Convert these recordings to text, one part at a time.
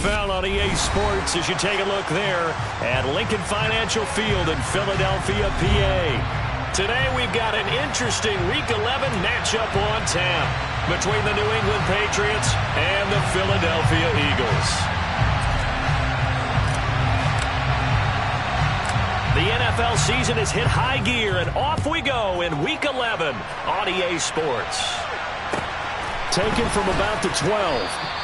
NFL on EA Sports as you take a look there at Lincoln Financial Field in Philadelphia, PA. Today we've got an interesting Week 11 matchup on tap between the New England Patriots and the Philadelphia Eagles. The NFL season has hit high gear, and off we go in Week 11 on EA Sports. Taken from about the 12.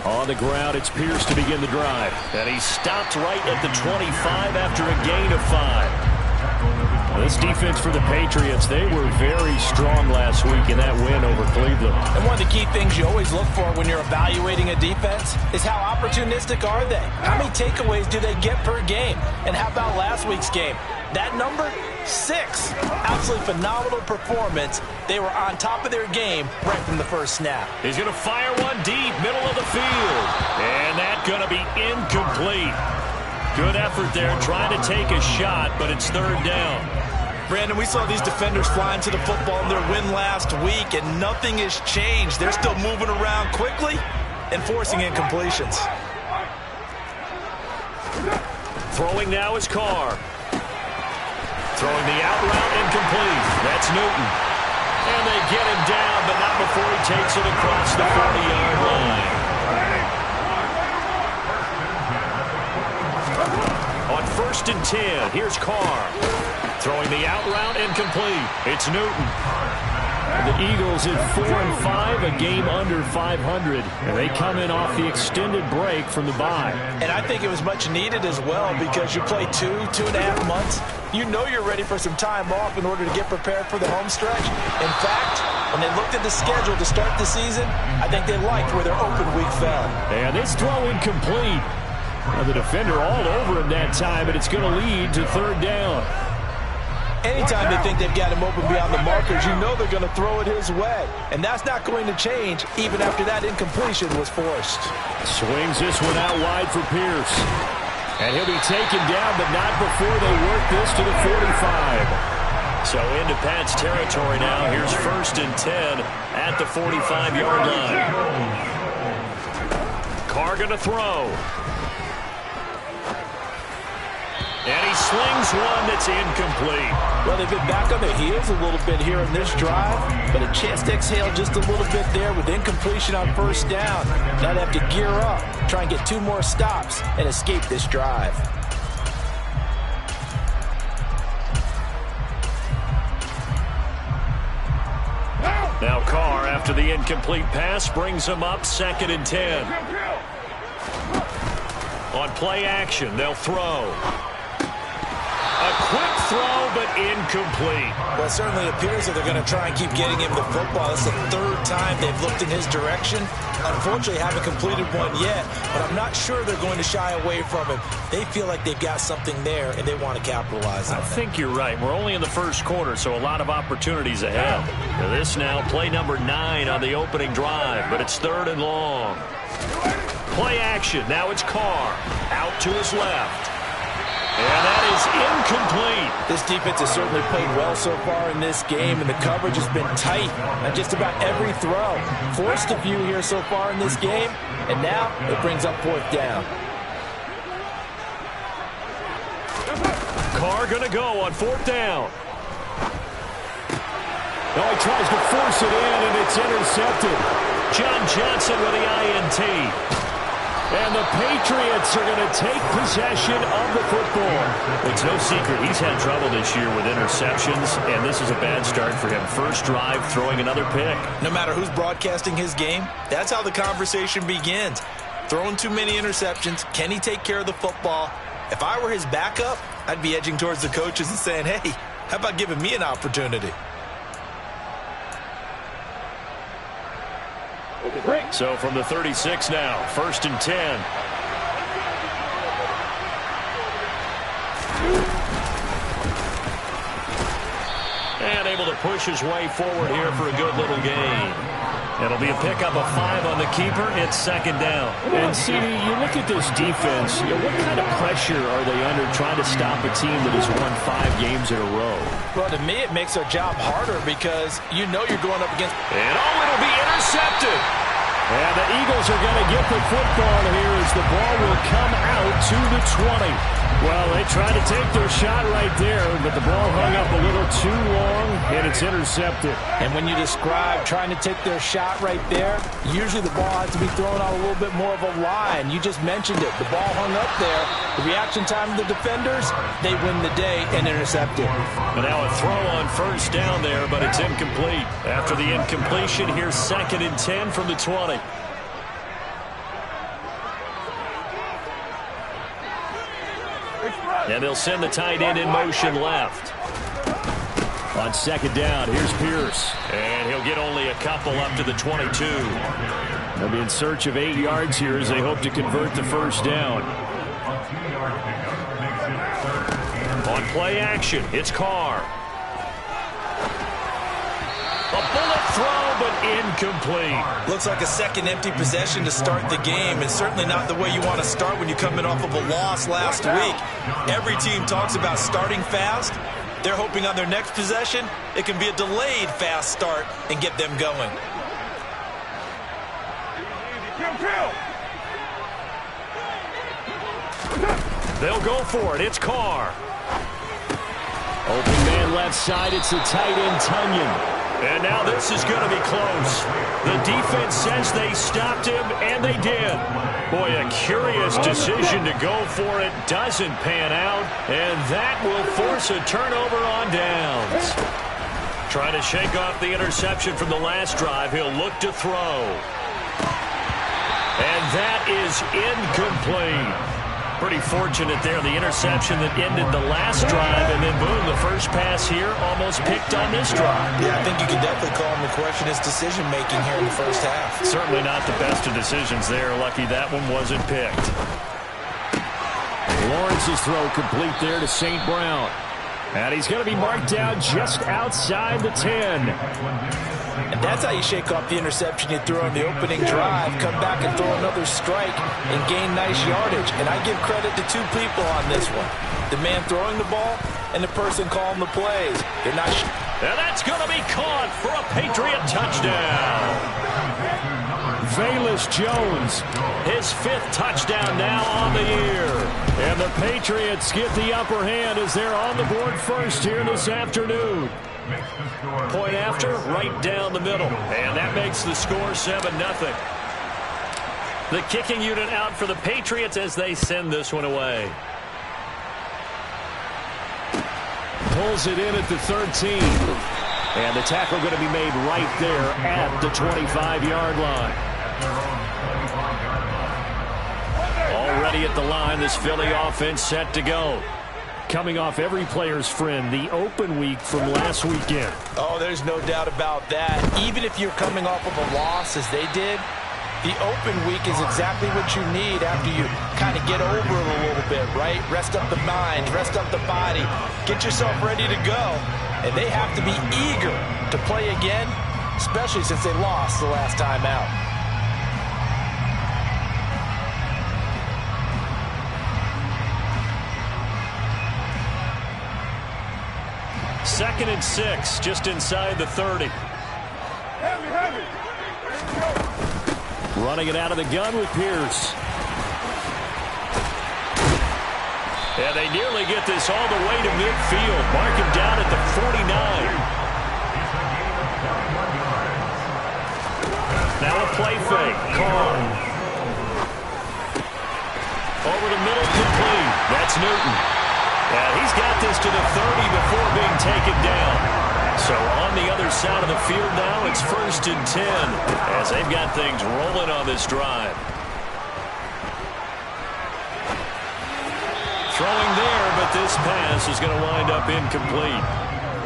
On the ground, it's Pierce to begin the drive. And he stopped right at the 25 after a gain of 5. This defense for the Patriots, they were very strong last week in that win over Cleveland. And one of the key things you always look for when you're evaluating a defense is how opportunistic are they? How many takeaways do they get per game? And how about last week's game? That number? 6. Absolutely phenomenal performance. They were on top of their game right from the first snap. He's going to fire one deep, middle of the field. And that's going to be incomplete. Good effort there trying to take a shot, but it's third down. Brandon, we saw these defenders flying to the football in their win last week, and nothing has changed. They're still moving around quickly and forcing incompletions. Throwing now is Carr. Throwing the out route incomplete. That's Newton. And they get him down, but not before he takes it across the 40-yard line. On 1st and 10, here's Carr. Throwing the out route incomplete. It's Newton. The Eagles at 4-5, a game under 500. And they come in off the extended break from the bye. And I think it was much needed as well because you play 2.5 months. You know you're ready for some time off in order to get prepared for the home stretch. In fact, when they looked at the schedule to start the season, I think they liked where their open week fell. And this throw incomplete. Now the defender all over him that time, but it's going to lead to third down. Anytime they think they've got him open beyond the markers, you know they're going to throw it his way. And that's not going to change even after that incompletion was forced. Swings this one out wide for Pierce. And he'll be taken down, but not before they work this to the 45. So into Pat's territory now. Here's 1st and 10 at the 45-yard line. Carr going to throw. And he slings one that's incomplete. Well, they've been back on their heels a little bit here in this drive, but a chance to exhale just a little bit there with incompletion on 1st down. Now they have to gear up, try and get 2 more stops, and escape this drive. Now Carr, after the incomplete pass, brings him up 2nd and 10. On play action, they'll throw. A quick throw, but incomplete. Well, it certainly appears that they're going to try and keep getting him the football. It's the 3rd time they've looked in his direction. Unfortunately, haven't completed one yet, but I'm not sure they're going to shy away from him. They feel like they've got something there, and they want to capitalize on it. I think you're right. We're only in the 1st quarter, so a lot of opportunities ahead. This now, play number 9 on the opening drive, but it's 3rd and long. Play action. Now it's Carr. Out to his left. And that is incomplete. This defense has certainly played well so far in this game, and the coverage has been tight on just about every throw. Forced a few here so far in this game, and now it brings up 4th down. Carr going to go on 4th down. Oh, he tries to force it in, and it's intercepted. John Johnson with the INT. And the Patriots are going to take possession of the football. It's no secret he's had trouble this year with interceptions, and this is a bad start for him. First drive, throwing another pick. No matter who's broadcasting his game, that's how the conversation begins. Throwing too many interceptions. Can he take care of the football? If I were his backup, I'd be edging towards the coaches and saying, hey, how about giving me an opportunity? So from the 36 now, 1st and 10. And able to push his way forward here for a good little gain. It'll be a pickup of 5 on the keeper. It's 2nd down. And, CD, you look at this defense, what kind of pressure are they under trying to stop a team that has won 5 games in a row? Well, to me, it makes their job harder because you know you're going up against... And, it'll be intercepted. And the Eagles are going to get the football here as the ball will come out to the 20. Well, they tried to take their shot right there, but the ball hung up a little too long, and it's intercepted. And when you describe trying to take their shot right there, usually the ball has to be thrown out a little bit more of a line. You just mentioned it. The ball hung up there. The reaction time of the defenders, they win the day and intercept it. And now a throw on 1st down there, but it's incomplete. After the incompletion, here's 2nd and 10 from the 20. And they'll send the tight end in motion left. On 2nd down, here's Pierce. And he'll get only a couple up to the 22. They'll be in search of 8 yards here as they hope to convert the 1st down. On play action, it's Carr. A bullet throw, but incomplete. Looks like a second empty possession to start the game, and certainly not the way you want to start when you're coming off of a loss last week. Every team talks about starting fast. They're hoping on their next possession, it can be a delayed fast start and get them going. They'll go for it. It's Carr. Open man left side. It's the tight end, Tunyon. And now this is going to be close. The defense says they stopped him, and they did. Boy, a curious decision to go for it. Doesn't pan out, and that will force a turnover on downs. Trying to shake off the interception from the last drive. He'll look to throw. And that is incomplete. Pretty fortunate there, the interception that ended the last drive, and then boom, the first pass here almost picked on this drive. Yeah, I think you can definitely call him to question his decision-making here in the first half. Certainly not the best of decisions there. Lucky that one wasn't picked. Lawrence's throw complete there to St. Brown. And he's going to be marked down just outside the 10. And that's how you shake off the interception you threw on the opening drive, come back and throw another strike and gain nice yardage. And I give credit to 2 people on this one. The man throwing the ball and the person calling the plays. They're not... And that's going to be caught for a Patriot touchdown. Velus Jones, his 5th touchdown now on the year. And the Patriots get the upper hand as they're on the board first here this afternoon. Point after, right down the middle. And that makes the score 7-0. The kicking unit out for the Patriots as they send this one away. Pulls it in at the 13. And the tackle going to be made right there at the 25-yard line. Already at the line, this Philly offense set to go. Coming off every player's friend, the open week from last weekend. Oh, there's no doubt about that. Even if you're coming off of a loss as they did, the open week is exactly what you need after you kind of get over it a little bit, right? Rest up the mind, rest up the body, get yourself ready to go. And they have to be eager to play again, especially since they lost the last time out. Second and 6, just inside the 30. Running it out of the gun with Pierce. And they nearly get this all the way to midfield. Mark him down at the 49. Now a play fake. Carr. Over the middle, complete. That's Newton. And he's got this to the 30 before being taken down. So on the other side of the field now, it's 1st and 10 as they've got things rolling on this drive. Throwing there, but this pass is going to wind up incomplete.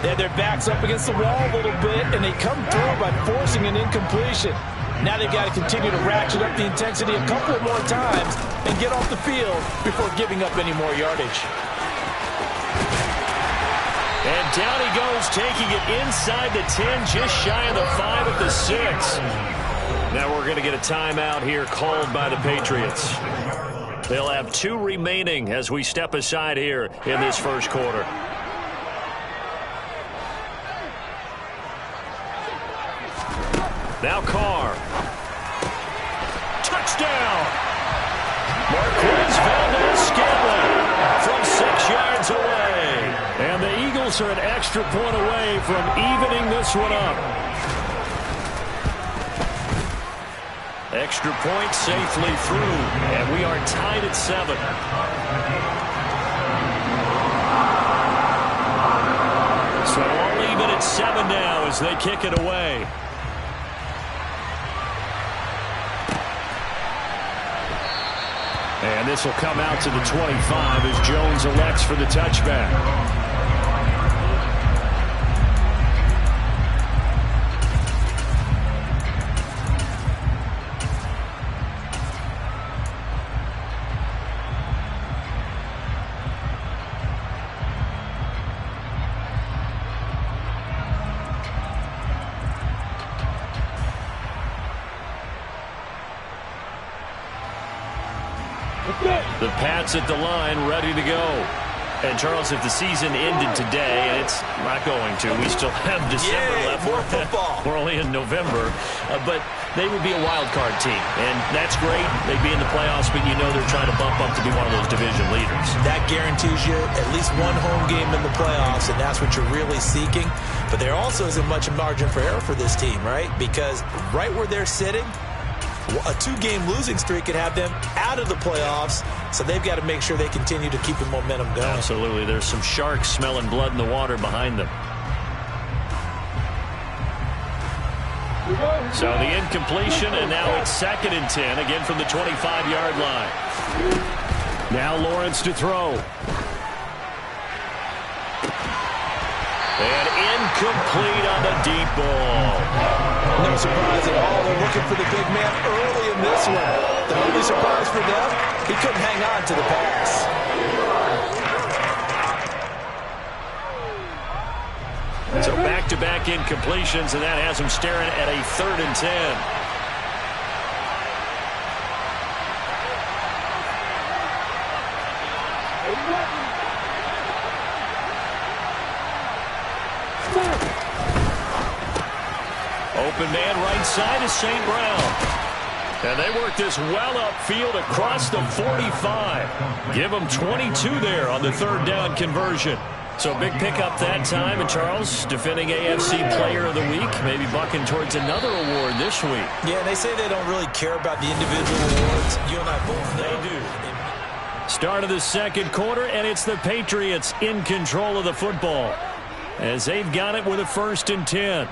They had their backs up against the wall a little bit, and they come through by forcing an incompletion. Now they've got to continue to ratchet up the intensity a couple more times and get off the field before giving up any more yardage. And down he goes, taking it inside the 10, just shy of the 5 at the 6. Now we're going to get a timeout here called by the Patriots. They'll have 2 remaining as we step aside here in this first quarter. Now Carr. Touchdown! Marquez Valdez-Scantling from 6 yards away. And the Eagles are an extra point away from evening this one up. Extra point safely through, and we are tied at 7. So all even at 7 now as they kick it away. And this will come out to the 25 as Jones elects for the touchback. The Pats at the line, ready to go. And, Charles, if the season ended today, and it's not going to, we still have December left. More football. We're only in November. But they would be a wild card team. And that's great. They'd be in the playoffs, but you know they're trying to bump up to be one of those division leaders. That guarantees you at least one home game in the playoffs, and that's what you're really seeking. But there also isn't much margin for error for this team, right? Because right where they're sitting, a 2-game losing streak could have them out of the playoffs, so they've got to make sure they continue to keep the momentum going. Absolutely. There's some sharks smelling blood in the water behind them. So the incompletion, and now it's 2nd and 10, again from the 25-yard line. Now Lawrence to throw. And incomplete on the deep ball. No surprise at all. They're looking for the big man early in this one. The only surprise for them, he couldn't hang on to the pass. So back-to-back incompletions, and that has him staring at a 3rd and 10. Open man right side is St. Brown. And they work this well upfield across the 45. Give them 22 there on the 3rd down conversion. So big pickup that time. And Charles, defending AFC Player of the Week, maybe bucking towards another award this week. Yeah, they say they don't really care about the individual awards. You and I both know. They do. Start of the 2nd quarter, and it's the Patriots in control of the football as they've got it with a 1st and 10.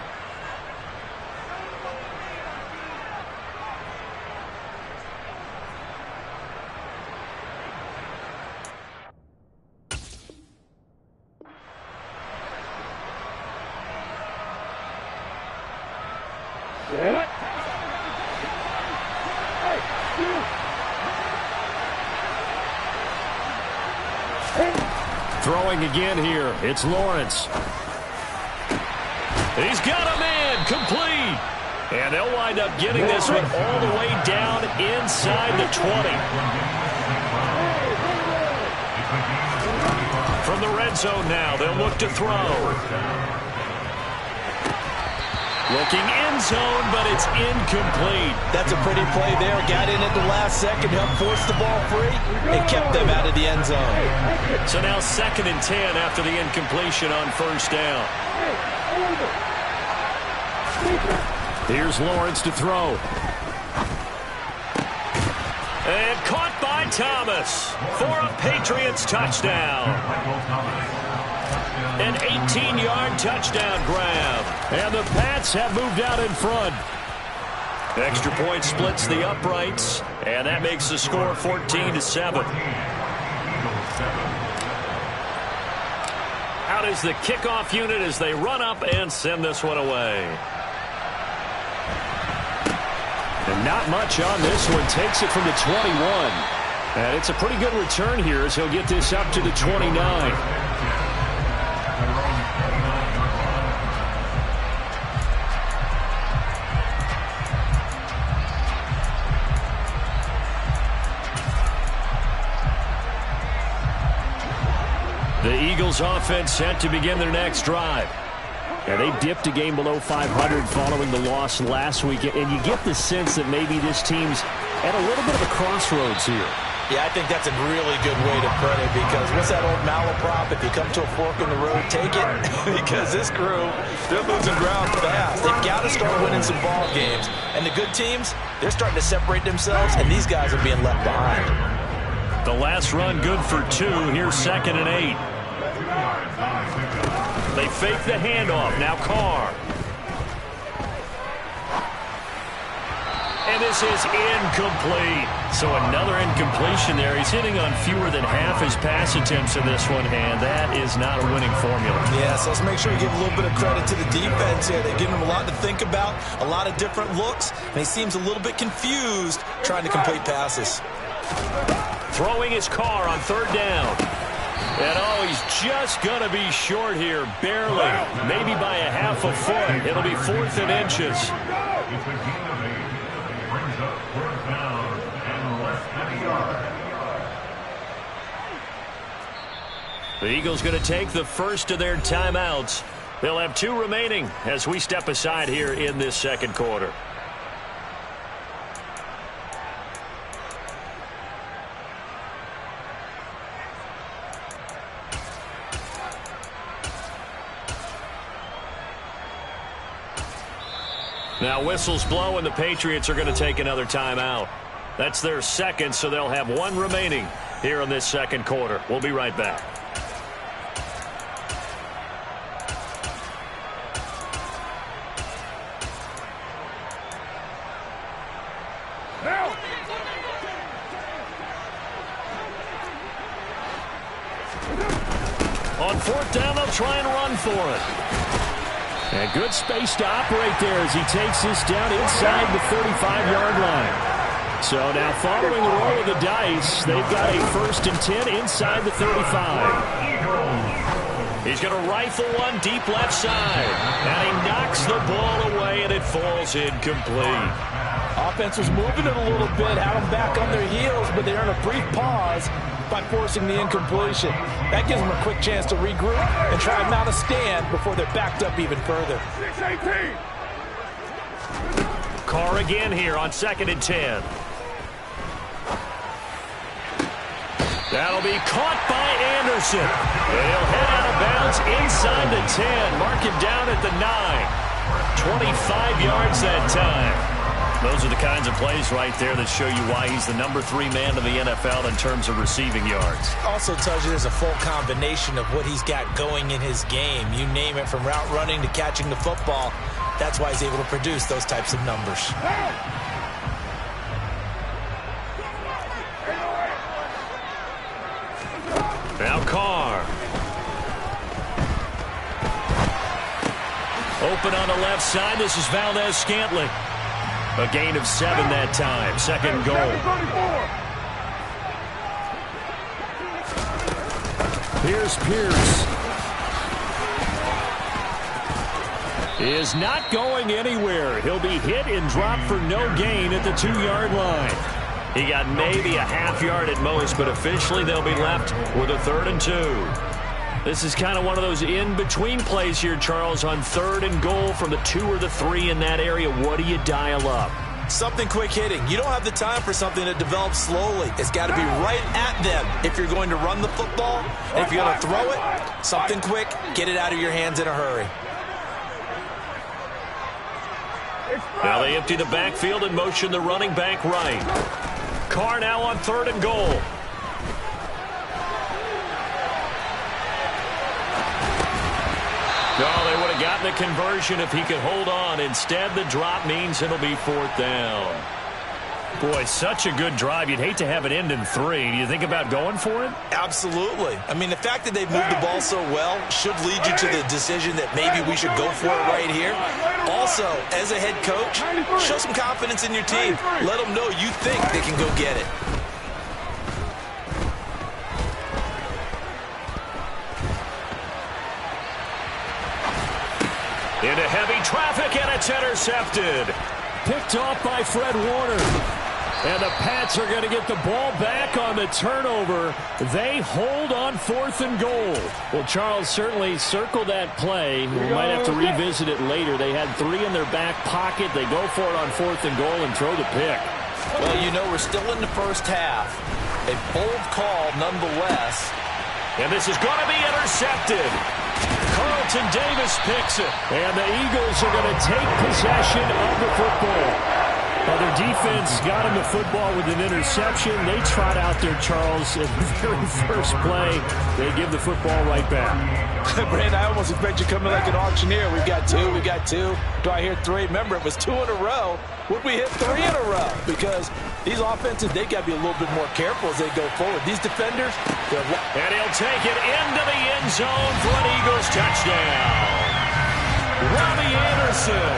Throwing again here. It's Lawrence. He's got a man complete. And they'll wind up getting this one all the way down inside the 20. From the red zone now, they'll look to throw. Looking end zone, but it's incomplete. That's a pretty play there. Got in at the last second, helped force the ball free, and kept them out of the end zone. So now 2nd and 10 after the incompletion on 1st down. Here's Lawrence to throw. And caught by Thomas for a Patriots touchdown. An 18-yard touchdown grab. And the Pats have moved out in front. Extra point splits the uprights, and that makes the score 14-7. Out is the kickoff unit as they run up and send this one away. And not much on this one. Takes it from the 21. And it's a pretty good return here as he'll get this up to the 29. The Eagles offense set to begin their next drive. And they dipped a game below 500 following the loss last week. And you get the sense that maybe this team's at a little bit of a crossroads here. Yeah, I think that's a really good way to put it, because what's that old malaprop? If you come to a fork in the road, take it. Because this crew, they're losing ground fast. They've got to start winning some ball games. And the good teams, they're starting to separate themselves, and these guys are being left behind. The last run good for 2. Here's 2nd and 8. They fake the handoff. Now Carr. And this is incomplete. So another incompletion there. He's hitting on fewer than half his pass attempts in this one, and that is not a winning formula. Yeah, so let's make sure we give a little bit of credit to the defense here. They've given him a lot to think about, a lot of different looks, and he seems a little bit confused trying to complete passes. Throwing his Carr on 3rd down. And oh, he's just going to be short here, barely. Maybe by a half a foot. It'll be 4th and inches. The Eagles going to take the first of their timeouts. They'll have 2 remaining as we step aside here in this second quarter. Now whistles blow and the Patriots are going to take another timeout. That's their second, so they'll have 1 remaining here in this second quarter. We'll be right back. On 4th down, they'll try and run for it. And good space to operate there as he takes this down inside the 35-yard line. So now following the roll of the dice, they've got a 1st and 10 inside the 35. He's going to rifle one deep left side. And he knocks the ball away, and it falls incomplete. Offense was moving it a little bit, had them back on their heels, but they earn a brief pause by forcing the incompletion. That gives them a quick chance to regroup and try and mount a stand before they're backed up even further. 6-18. Carr again here on 2nd and 10. That'll be caught by Anderson. And he'll head out of bounds inside the 10. Mark him down at the 9. 25 yards that time. Those are the kinds of plays right there that show you why he's the number 3 man in the NFL in terms of receiving yards. Also tells you there's a full combination of what he's got going in his game. You name it, from route running to catching the football. That's why he's able to produce those types of numbers. Now Carr. Open on the left side. This is Valdez-Scantling. A gain of 7 that time. 2nd goal. Here's Pierce. He is not going anywhere. He'll be hit and dropped for no gain at the 2-yard line. He got maybe a half yard at most, but officially they'll be left with a 3rd and 2. This is kind of one of those in-between plays here, Charles, on 3rd and goal from the 2 or the 3 in that area. What do you dial up? Something quick hitting. You don't have the time for something that develops slowly. It's got to be right at them if you're going to run the football. And if you're going to throw it, something quick, get it out of your hands in a hurry. Now they empty the backfield and motion the running back right. Carr now on 3rd and goal. Oh, they would have gotten the conversion if he could hold on. Instead, the drop means it'll be 4th down. Boy, such a good drive. You'd hate to have it end in 3. Do you think about going for it? Absolutely. I mean, the fact that they've moved the ball so well should lead you to the decision that maybe we should go for it right here. Also, as a head coach, show some confidence in your team. Let them know you think they can go get it. Into heavy traffic, and it's intercepted. Picked off by Fred Warner. And the Pats are going to get the ball back on the turnover. They hold on 4th and goal. Well, Charles certainly circled that play. We might have to revisit it later. They had 3 in their back pocket. They go for it on 4th and goal and throw the pick. Well, you know, we're still in the first half. A bold call nonetheless. And this is going to be intercepted. Carlton Davis picks it. And the Eagles are going to take possession of the football. Well, their defense got him the football with an interception. They trot out there, Charles, at the very first play. They give the football right back. Brandon, I almost expect you coming like an auctioneer. We've got 2, we got 2. Do I hear 3? Remember, it was 2 in a row. Would we hit 3 in a row? Because these offenses, they got to be a little bit more careful as they go forward. These defenders, and he'll take it into the end zone for an Eagles touchdown. Robbie Anderson,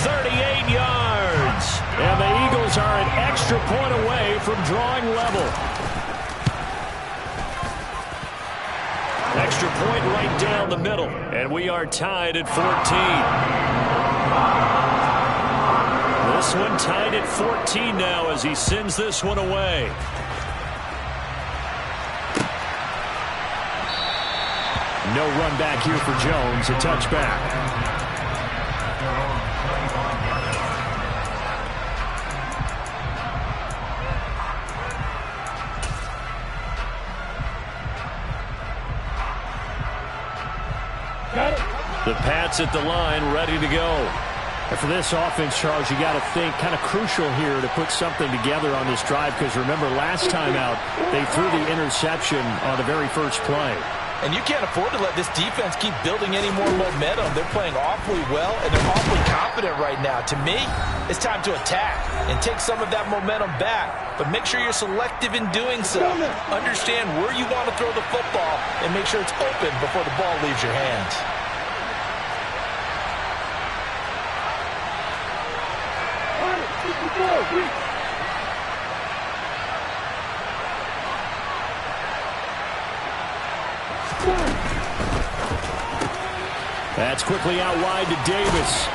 38 yards. And the Eagles are an extra point away from drawing level. Extra point right down the middle. And we are tied at 14. This one tied at 14 now as he sends this one away. No run back here for Jones. A touchback. The Pats at the line, ready to go. And for this offense, Charles, you got to think kind of crucial here to put something together on this drive, because remember last time out they threw the interception on the very first play. And you can't afford to let this defense keep building any more momentum. They're playing awfully well, and they're awfully confident right now. To me, it's time to attack and take some of that momentum back, but make sure you're selective in doing so. Understand where you want to throw the football and make sure it's open before the ball leaves your hands. That's quickly out wide to Davis.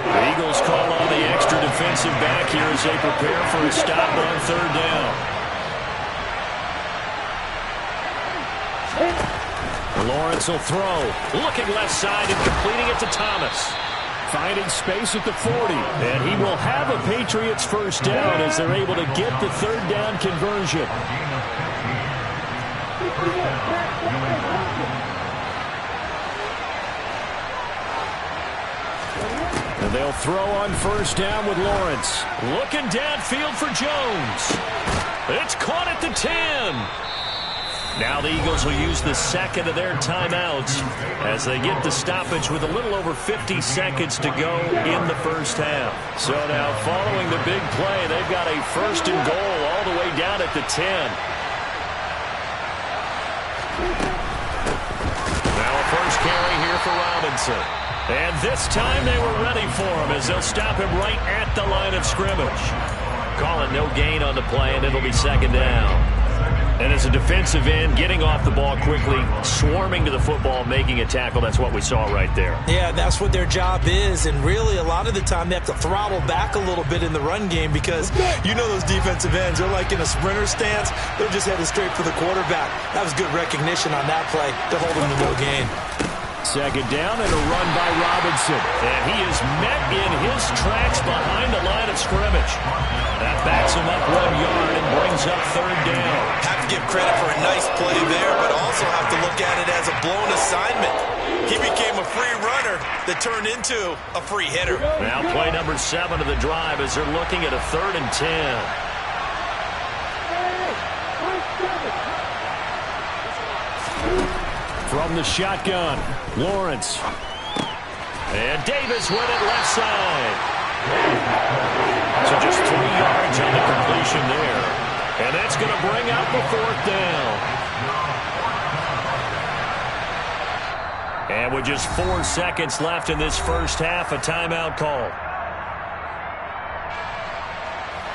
The Eagles call on the extra defensive back here as they prepare for a stop on 3rd down. Lawrence will throw. Looking left side and completing it to Thomas. Finding space at the 40. And he will have a Patriots first down as they're able to get the 3rd down conversion. And they'll throw on 1st down with Lawrence. Looking downfield for Jones. It's caught at the 10. Now the Eagles will use the second of their timeouts as they get the stoppage with a little over 50 seconds to go in the first half. So now following the big play, they've got a 1st and goal all the way down at the 10. Now a first carry here for Robinson. And this time they were ready for him as they'll stop him right at the line of scrimmage. Calling no gain on the play, and it'll be 2nd down. And as a defensive end, getting off the ball quickly, swarming to the football, making a tackle, that's what we saw right there. Yeah, that's what their job is, and really a lot of the time they have to throttle back a little bit in the run game because you know those defensive ends, they're like in a sprinter stance. They're just headed straight for the quarterback. That was good recognition on that play to hold them to no gain. 2nd down and a run by Robinson. And he is met in his tracks behind the line of scrimmage. That backs him up 1 yard and brings up 3rd down. Have to give credit for a nice play there, but also have to look at it as a blown assignment. He became a free runner that turned into a free hitter. Now play number 7 of the drive as they're looking at a 3rd and 10. From the shotgun, Lawrence. And Davis with it left side. So just 3 yards on the completion there. And that's going to bring up the 4th down. And with just 4 seconds left in this first half, a timeout call.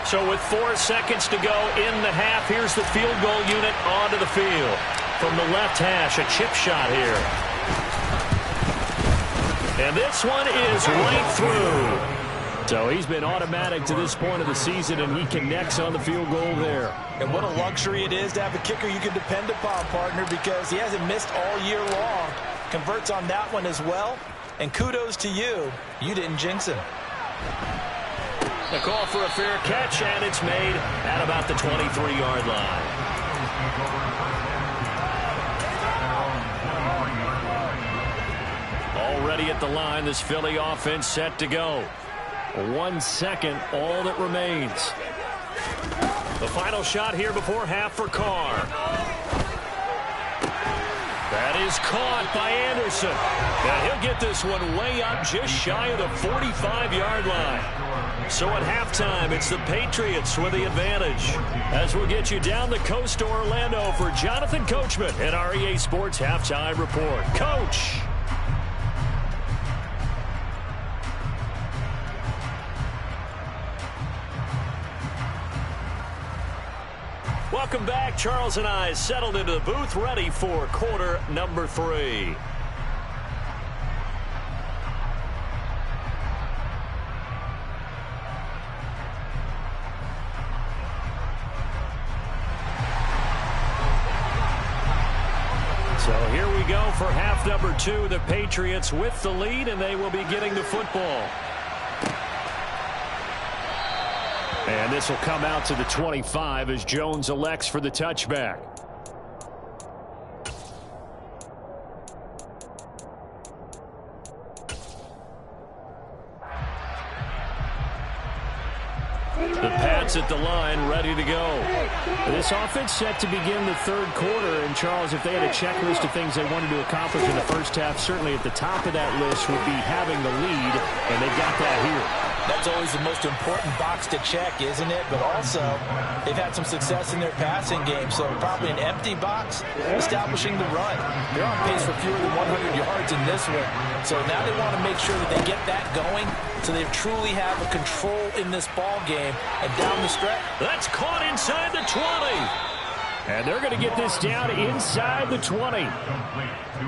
So with 4 seconds to go in the half, here's the field goal unit onto the field. From the left hash, a chip shot here. And this one is right through. So he's been automatic to this point of the season, and he connects on the field goal there. And what a luxury it is to have a kicker you can depend upon, partner, because he hasn't missed all year long. Converts on that one as well. And kudos to you. You didn't jinx him. The call for a fair catch, and it's made at about the 23-yard line. Already at the line, this Philly offense set to go. 1 second, all that remains. The final shot here before half for Carr. That is caught by Anderson. And he'll get this one way up just shy of the 45-yard line. So at halftime, it's the Patriots with the advantage. As we'll get you down the coast to Orlando for Jonathan Coachman at our EA Sports Halftime Report. Coach. Welcome back. Charles and I settled into the booth, ready for quarter number 3. So here we go for half number 2. The Patriots with the lead, and they will be getting the football. And this will come out to the 25 as Jones elects for the touchback. The Pats at the line, ready to go. This offense set to begin the 3rd quarter. And, Charles, if they had a checklist of things they wanted to accomplish in the first half, certainly at the top of that list would be having the lead, and they got that here. That's always the most important box to check, isn't it? But also, they've had some success in their passing game, so probably an empty box, establishing the run. They're on pace for fewer than 100 yards in this one. So now they want to make sure that they get that going so they truly have a control in this ball game. And down the stretch. That's caught inside the 20. And they're going to get this down inside the 20.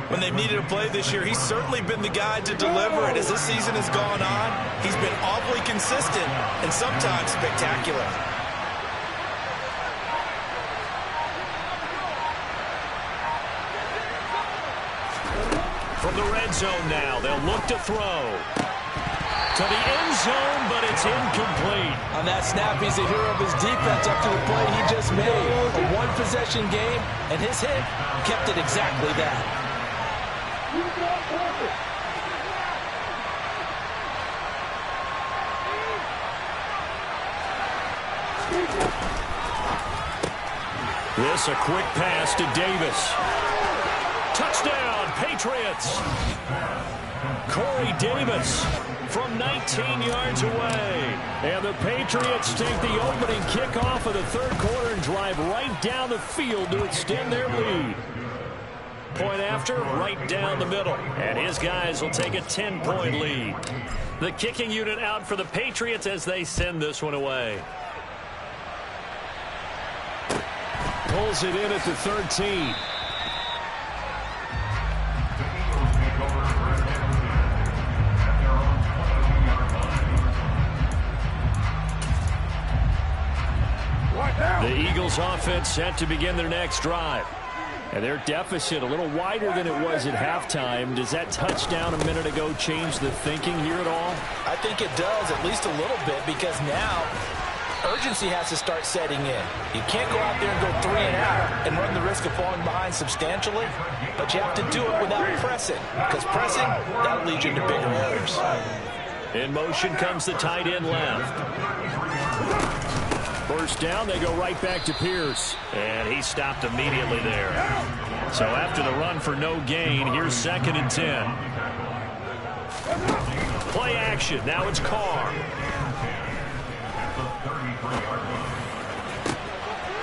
When they've needed a play this year, he's certainly been the guy to deliver. And as this season has gone on, he's been awfully consistent and sometimes spectacular. From the red zone now, they'll look to throw. To the end zone, but it's incomplete. On that snap, he's a hero of his defense up to the play he just made. A one-possession game, and his hit kept it exactly that. This a quick pass to Davis. Touchdown, Patriots. Corey Davis from 19 yards away. And the Patriots take the opening kickoff of the 3rd quarter and drive right down the field to extend their lead. Point after, right down the middle. And his guys will take a 10-point lead. The kicking unit out for the Patriots as they send this one away. Pulls it in at the 13. The Eagles offense set to begin their next drive. And their deficit a little wider than it was at halftime. Does that touchdown a minute ago change the thinking here at all? I think it does, at least a little bit, because now urgency has to start setting in. You can't go out there and go 3 and out and run the risk of falling behind substantially, but you have to do it without pressing, because pressing, that'll lead you into bigger errors. In motion comes the tight end left. First down, they go right back to Pierce. And he stopped immediately there. So after the run for no gain, here's 2nd and 10. Play action. Now it's Carr.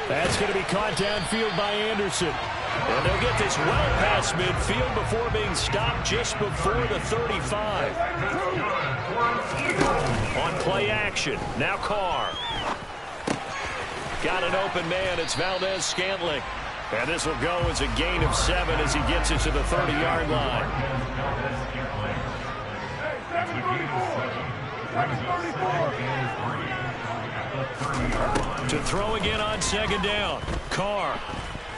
That's going to be caught downfield by Anderson. And they'll get this well past midfield before being stopped just before the 35. On play action. Now Carr. Got an open man. It's Valdez-Scantling. And this will go as a gain of 7 as he gets it to the 30-yard line. To throw again on 2nd down. Carr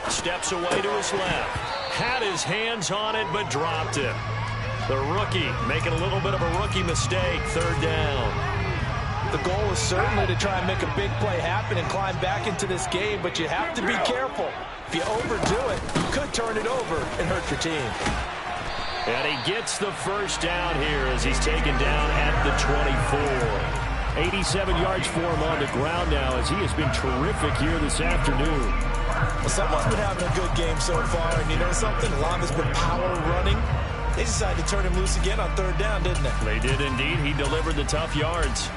steps away to his left. Had his hands on it, but dropped it. The rookie making a little bit of a rookie mistake. 3rd down. The goal is certainly to try and make a big play happen and climb back into this game, but you have to be careful. If you overdo it, you could turn it over and hurt your team. And he gets the 1st down here as he's taken down at the 24. 87 yards for him on the ground now as he has been terrific here this afternoon. Well, someone's been having a good game so far, and you know something? A lot of it's been power running. They decided to turn him loose again on 3rd down, didn't they? They did indeed. He delivered the tough yards.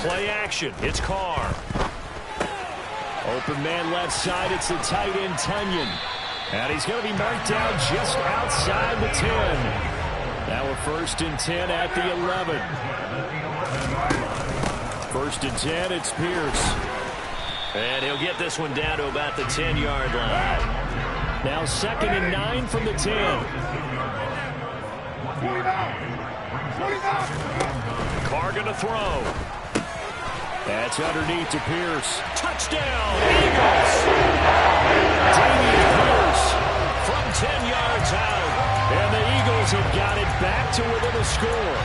Play action. It's Carr. Open man left side. It's the tight end, Tunyon. And he's going to be marked down just outside the 10. Now a 1st and 10 at the 11. 1st and 10. It's Pierce. And he'll get this one down to about the 10-yard line. Now 2nd and 9 from the 10. Carr going to throw. That's underneath to Pierce. Touchdown, Eagles! Damian Pierce from 10 yards out. And the Eagles have got it back to within a score.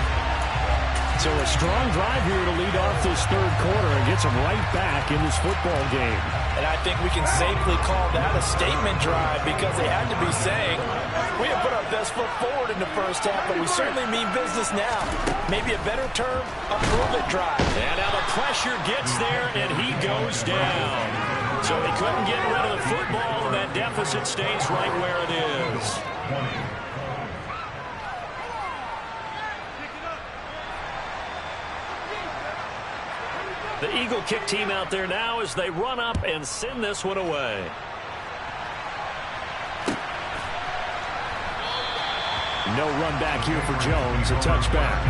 So a strong drive here to lead off this 3rd quarter and gets them right back in this football game. And I think we can safely call that a statement drive because they had to be saying, we have put our best foot forward in the 1st half, but we certainly mean business now. Maybe a better term, a prove-it drive. And now the pressure gets there, and he goes down. So he couldn't get rid of the football, and that deficit stays right where it is. The Eagle kick team out there now as they run up and send this one away. No run back here for Jones, a touchback.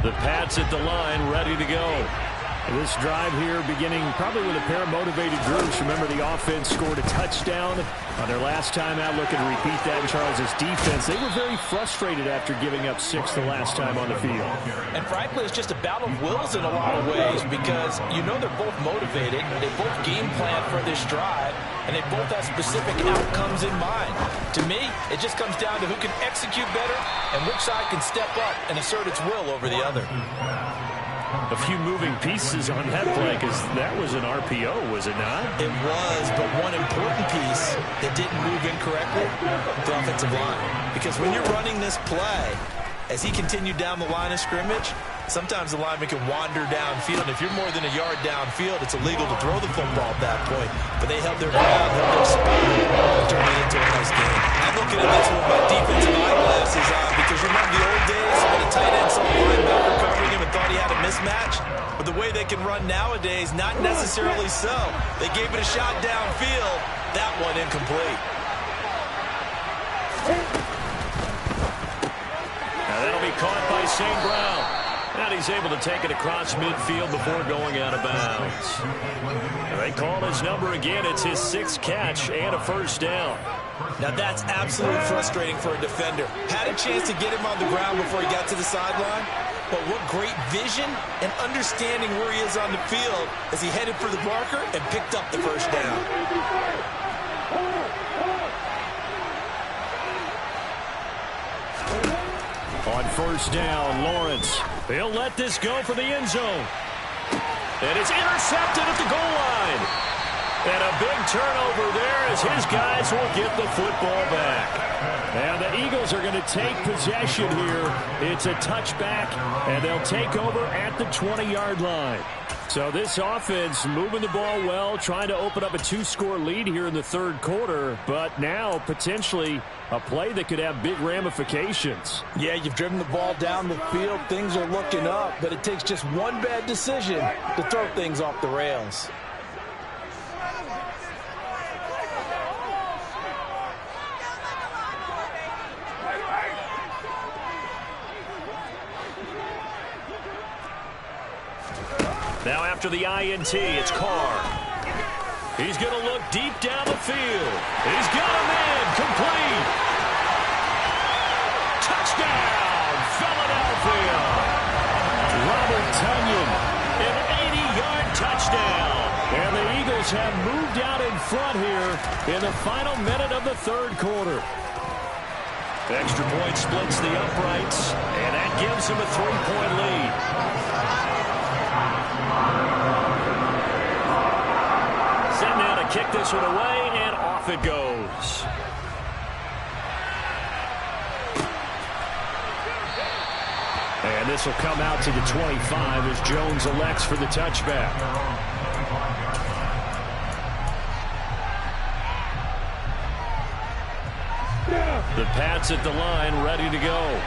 The Pats at the line, ready to go. This drive here beginning probably with a pair of motivated groups. Remember, the offense scored a touchdown on their last time out. Looking to repeat that in Charles's defense. They were very frustrated after giving up 6 the last time on the field. And frankly, it's just a battle of wills in a lot of ways because you know they're both motivated. They both game plan for this drive, and they both have specific outcomes in mind. To me, it just comes down to who can execute better and which side can step up and assert its will over the other. A few moving pieces on that play because that was an RPO, was it not? It was, but one important piece that didn't move incorrectly, the offensive line. Because when you're running this play, as he continued down the line of scrimmage, sometimes the lineman can wander downfield. If you're more than a yard downfield, it's illegal to throw the football at that point. But they held their ground, held their spot, and turned it into a nice game. I'm looking at this with my defensive eyeglasses on because remember the old days when a tight end saw a linebacker covering him and thought he had a mismatch? But the way they can run nowadays, not necessarily so. They gave it a shot downfield. That one incomplete. Now that'll be caught by St. Brown. And he's able to take it across midfield before going out of bounds. And they call his number again. It's his 6th catch and a 1st down. Now that's absolutely frustrating for a defender. Had a chance to get him on the ground before he got to the sideline. But what great vision and understanding where he is on the field as he headed for the marker and picked up the 1st down. On first down, Lawrence. He'll let this go for the end zone. And it's intercepted at the goal line. And a big turnover there as his guys will get the football back. And the Eagles are going to take possession here. It's a touchback, and they'll take over at the 20-yard line. So this offense moving the ball well, trying to open up a 2-score lead here in the third quarter, but now potentially a play that could have big ramifications. Yeah, you've driven the ball down the field. Things are looking up, but it takes just one bad decision to throw things off the rails. Now after the INT, it's Carr. He's going to look deep down the field. He's got him in. Complete. Touchdown, Philadelphia. Robert Tonyan, an 80-yard touchdown. And the Eagles have moved out in front here in the final minute of the third quarter. Extra point splits the uprights, and that gives him a 3-point lead. Set now to kick this one away, and off it goes. And this will come out to the 25 as Jones elects for the touchback. The Pats at the line, ready to go.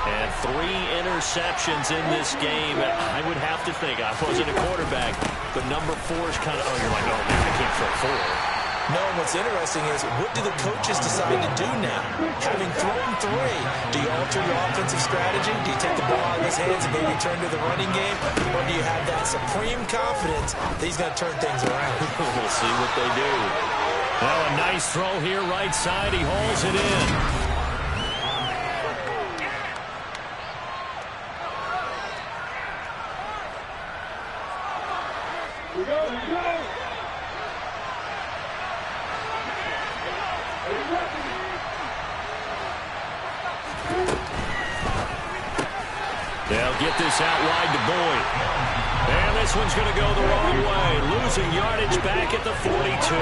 And 3 interceptions in this game. I would have to think, I wasn't a quarterback, but number 4 is kind of, oh, you're like, oh, man, I can't throw 4. No, what's interesting is, what do the coaches decide to do now? Having thrown 3, do you alter your offensive strategy? Do you take the ball out of his hands and maybe turn to the running game? Or do you have that supreme confidence that he's going to turn things around? We'll see what they do. Well, a nice throw here, right side. He hauls it in. They'll get this out wide to Boyd. And this one's going to go the wrong way. Losing yardage back at the 42.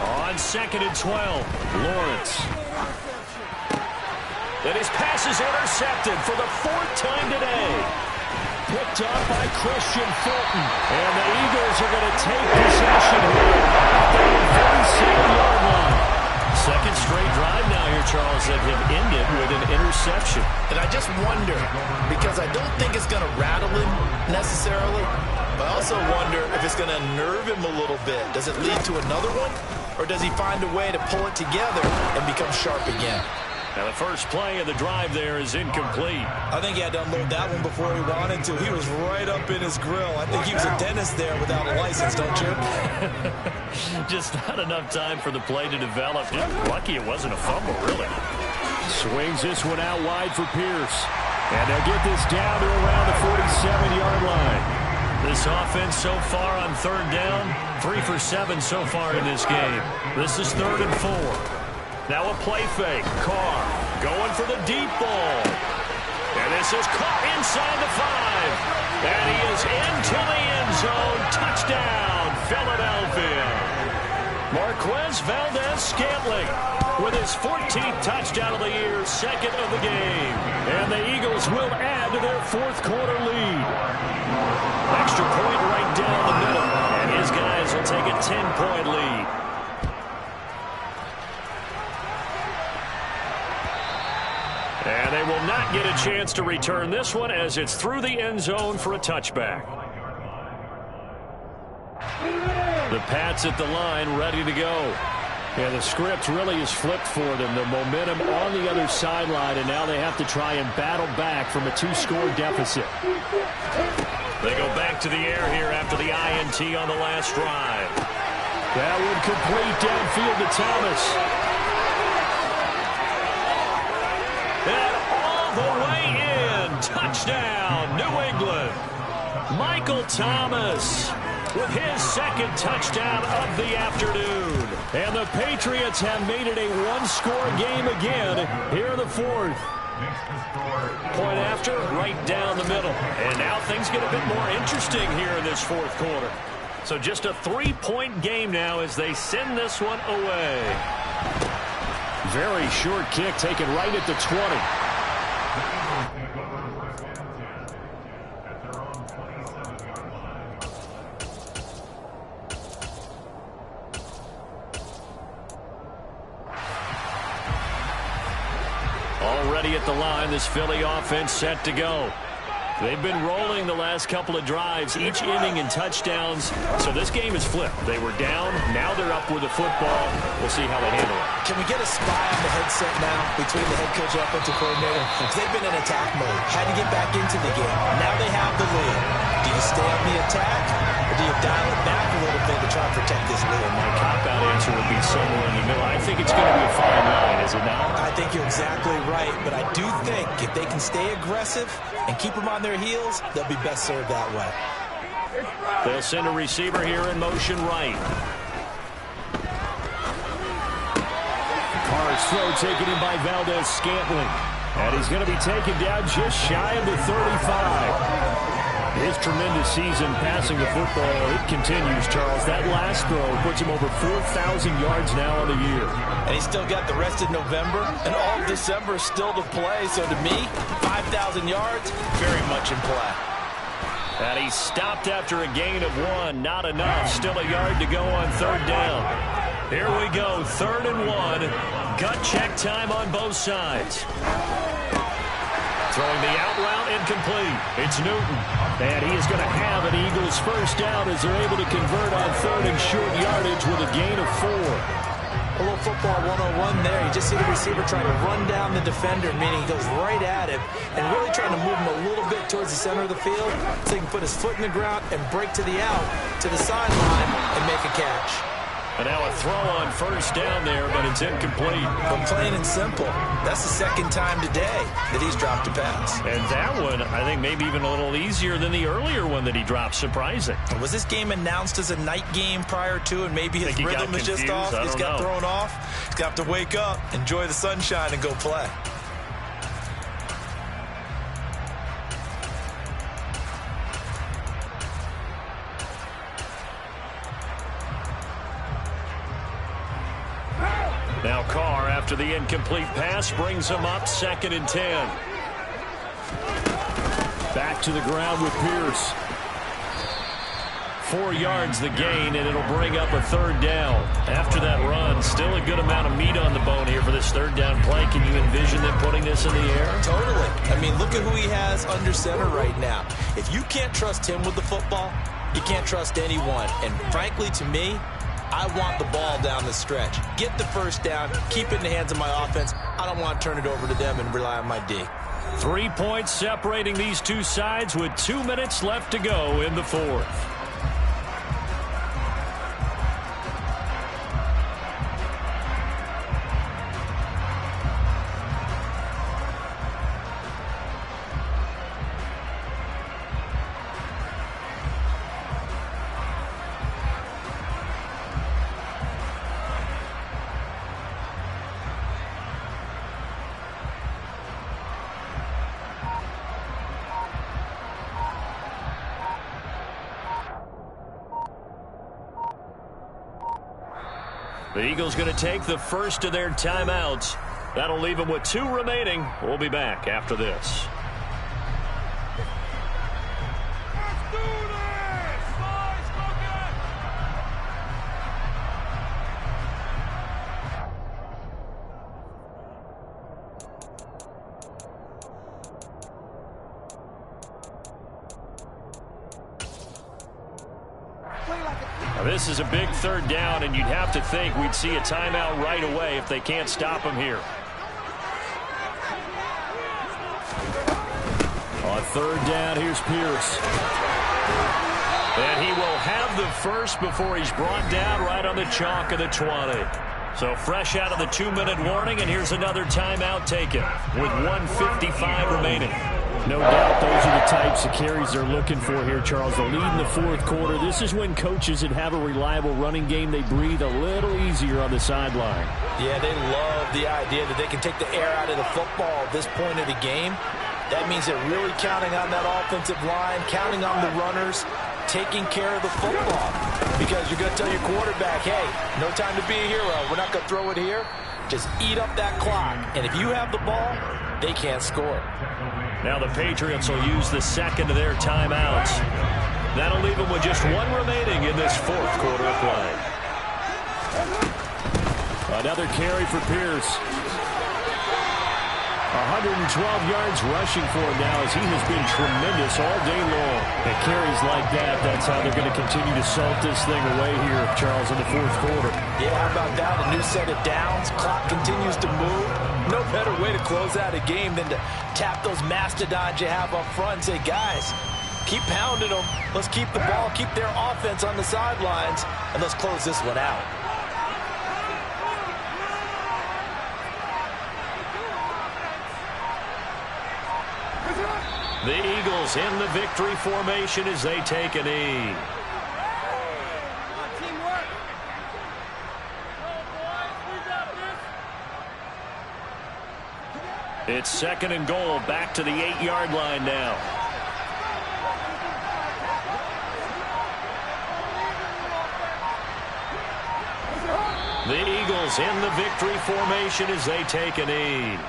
On 2nd and 12, Lawrence. And his pass is intercepted for the 4th time today. Picked up by Christian Fulton. And the Eagles are going to take possession here at the 47-yard line. Second straight drive now here, Charles, that have ended with an interception. And I just wonder, because I don't think it's going to rattle him necessarily, but I also wonder if it's going to nerve him a little bit. Does it lead to another one? Or does he find a way to pull it together and become sharp again? Now the first play of the drive there is incomplete. I think he had to unload that one before he wanted to. He was right up in his grill. I think he was a dentist there without a license, don't you? Just not enough time for the play to develop. Just lucky it wasn't a fumble, really. Swings this one out wide for Pierce. And they'll get this down to around the 47-yard line. This offense so far on 3rd down, 3 for 7 so far in this game. This is 3rd and 4. Now a play fake. Carr going for the deep ball. And this is caught inside the 5. And he is into the end zone. Touchdown, Philadelphia. Marquez Valdez-Scantling with his 14th touchdown of the year, 2nd of the game. And the Eagles will add to their 4th quarter lead. Extra point right down the middle. And his guys will take a 10-point lead. And they will not get a chance to return this one as it's through the end zone for a touchback. The Pats at the line ready to go. Yeah, the script really is flipped for them. The momentum on the other sideline, and now they have to try and battle back from a 2-score deficit. They go back to the air here after the INT on the last drive. That would complete downfield to Thomas. And all the way in. Touchdown, New England. Michael Thomas. with his second touchdown of the afternoon. And the Patriots have made it a one-score game again here in the fourth. Point after, right down the middle. And now things get a bit more interesting here in this fourth quarter. So just a 3-point game now as they send this one away. Very short kick taken right at the 20. Already at the line, this Philly offense set to go. They've been rolling the last couple of drives, each inning in touchdowns. So this game is flipped. They were down. Now they're up with the football. We'll see how they handle it. Can we get a spy on the headset now between the head coach and offensive coordinator? Because they've been in attack mode. Had to get back into the game. Now they have the lead. Do you stay on the attack, or do you dial it back a little bit to try and protect this lead? My cop-out answer would be somewhere in the middle. I think it's going to be a fine line, is it not? I think you're exactly right, but I do think if they can stay aggressive and keep them on their heels, they'll be best served that way. They'll send a receiver here in motion right. Carr's throw taken in by Valdez-Scantling. And he's going to be taken down just shy of the 35. His tremendous season passing the football, it continues, Charles. That last throw puts him over 4,000 yards now on the year. And he's still got the rest of November and all of December still to play. So to me, 5,000 yards, very much in play. And he stopped after a gain of 1. Not enough. Still a yard to go on third down. Here we go, 3rd and 1. Gut check time on both sides. Throwing the out route, incomplete. It's Newton. And he is going to have an Eagles first down as they're able to convert on 3rd and short yardage with a gain of 4. A little football 101 there. You just see the receiver trying to run down the defender, meaning he goes right at him and really trying to move him a little bit towards the center of the field so he can put his foot in the ground and break to the out, to the sideline, and make a catch. And now a throw on first down there, but it's incomplete. But plain and simple, that's the second time today that he's dropped a pass. And that one, I think, maybe even a little easier than the earlier one that he dropped. Surprising. Was this game announced as a night game prior to, and maybe his rhythm is just off? He's got thrown off. He's got to wake up, enjoy the sunshine, and go play. Now Carr, after the incomplete pass, brings him up 2nd and 10. Back to the ground with Pierce. 4 yards the gain, and it'll bring up a 3rd down. After that run, still a good amount of meat on the bone here for this 3rd down play. Can you envision them putting this in the air? Totally. I mean, look at who he has under center right now. If you can't trust him with the football, you can't trust anyone. And frankly, to me, I want the ball down the stretch. Get the first down, keep it in the hands of my offense. I don't want to turn it over to them and rely on my D. 3 points separating these two sides with 2 minutes left to go in the fourth. The Eagles going to take the first of their timeouts. That'll leave them with 2 remaining. We'll be back after this. Let's do this! Boys, go Now, this is a big 3rd down, and you'd have to think we'd see a timeout right away if they can't stop him here. On 3rd down, here's Pierce. And he will have the first before he's brought down right on the chalk of the 20. So fresh out of the 2-minute warning, and here's another timeout taken with 1:55 remaining. No doubt those are the types of carries they're looking for here, Charles. The lead in the fourth quarter. This is when coaches that have a reliable running game, they breathe a little easier on the sideline. Yeah, they love the idea that they can take the air out of the football at this point of the game. That means they're really counting on that offensive line, counting on the runners, taking care of the football. Because you're going to tell your quarterback, hey, no time to be a hero. We're not going to throw it here. Just eat up that clock. And if you have the ball, they can't score. Now the Patriots will use the second of their timeouts. That'll leave them with just one remaining in this fourth quarter of play. Another carry for Pierce. 112 yards rushing for him now as he has been tremendous all day long. And carries like that, that's how they're going to continue to salt this thing away here, Charles, in the fourth quarter. Yeah, how about that? A new set of downs. Clock continues to move. No better way to close out a game than to tap those mastodons you have up front and say, guys, keep pounding them. Let's keep the ball, keep their offense on the sidelines, and let's close this one out. The Eagles in the victory formation as they take a knee. It's second and goal, back to the 8-yard line now. The Eagles in the victory formation as they take a knee.